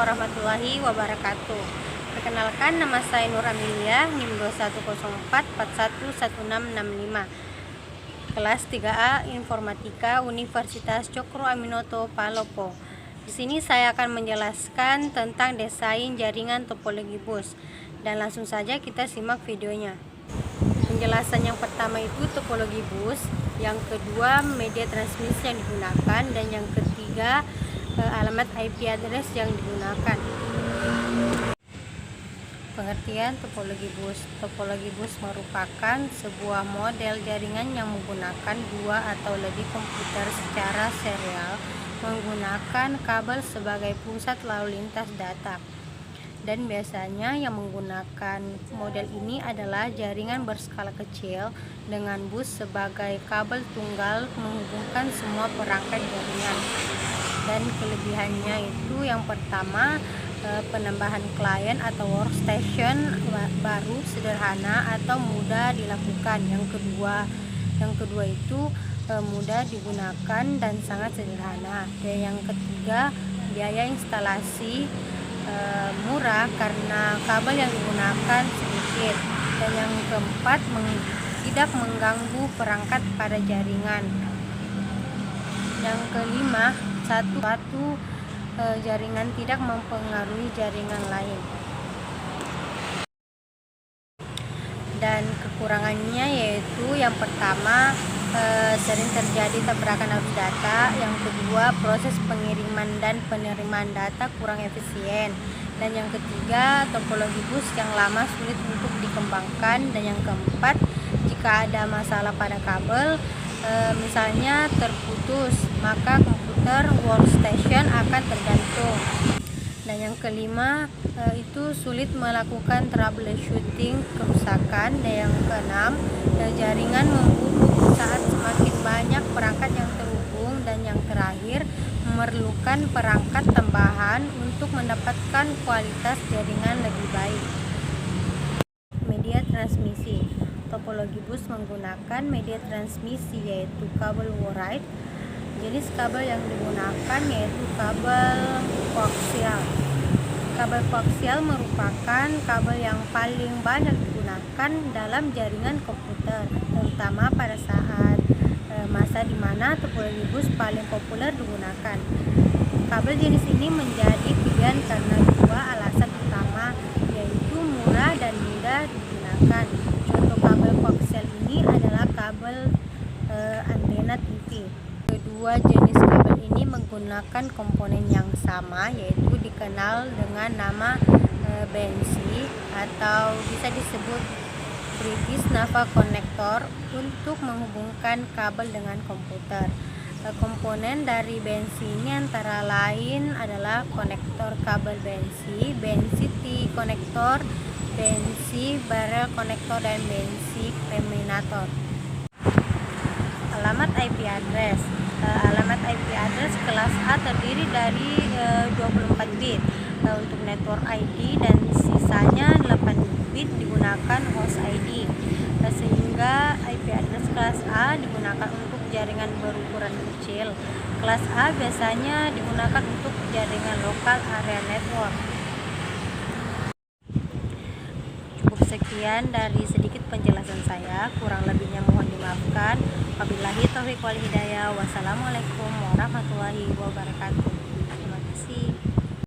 warahmatullahi wabarakatuh. Perkenalkan, nama saya Nur Amelia, NIM 2104411665, kelas 3A Informatika Universitas Cokro Aminoto Palopo. Di sini saya akan menjelaskan tentang desain jaringan topologi bus, dan langsung saja kita simak videonya. Penjelasan yang pertama itu topologi bus, yang kedua media transmisi yang digunakan, dan yang ketiga alamat IP address yang digunakan. Pengertian topologi bus. Topologi bus merupakan sebuah model jaringan yang menggunakan dua atau lebih komputer secara serial menggunakan kabel sebagai pusat lalu lintas data. Dan biasanya yang menggunakan model ini adalah jaringan berskala kecil dengan bus sebagai kabel tunggal menghubungkan semua perangkat jaringan. Dan kelebihannya itu yang pertama, penambahan klien atau workstation baru, sederhana atau mudah dilakukan. Yang kedua itu mudah digunakan dan sangat sederhana. Dan yang ketiga, biaya instalasi murah karena kabel yang digunakan sedikit. Dan yang keempat, tidak mengganggu perangkat pada jaringan. Yang kelima, satu jaringan tidak mempengaruhi jaringan lain. Dan kekurangannya yaitu yang pertama, sering terjadi tabrakan arus data. Yang kedua, proses pengiriman dan penerimaan data kurang efisien. Dan yang ketiga, topologi bus yang lama sulit untuk dikembangkan. Dan yang keempat, jika ada masalah pada kabel, misalnya terputus, maka komputer workstation akan tergantung. Dan yang kelima, itu sulit melakukan troubleshooting kerusakan. Dan yang keenam, jaringan memburuk saat semakin banyak perangkat yang terhubung. Dan yang terakhir, memerlukan perangkat tambahan untuk mendapatkan kualitas jaringan lebih baik. Media transmisi. Topologi bus menggunakan media transmisi yaitu kabel Woroid. Jenis kabel yang digunakan yaitu kabel koaksial. Kabel koaksial merupakan kabel yang paling banyak digunakan dalam jaringan komputer, terutama pada saat masa di mana topologi bus paling populer digunakan. Kabel jenis ini menjadi pilihan karena dua alasan utama, yaitu murah dan mudah digunakan. Contoh kabel koaksial ini adalah kabel antena TV. Kedua jenis kabel ini menggunakan komponen yang sama, yaitu dikenal dengan nama BNC atau bisa disebut British Naval Connector untuk menghubungkan kabel dengan komputer. Komponen dari BNC ini antara lain adalah konektor kabel BNC, BNC T-konektor, BNC barrel konektor, dan BNC terminator. Alamat IP address. Alamat IP address kelas A terdiri dari 24 bit untuk network ID, dan sisanya 8 bit digunakan host ID. Sehingga IP address kelas A digunakan untuk jaringan berukuran kecil. Kelas A biasanya digunakan untuk jaringan lokal area network. Cukup sekian dari sedikit penjelasan saya, kurang lebihnya mohon dimaafkan. Wabillahi taufiq wal hidayah. Wassalamualaikum warahmatullahi wabarakatuh.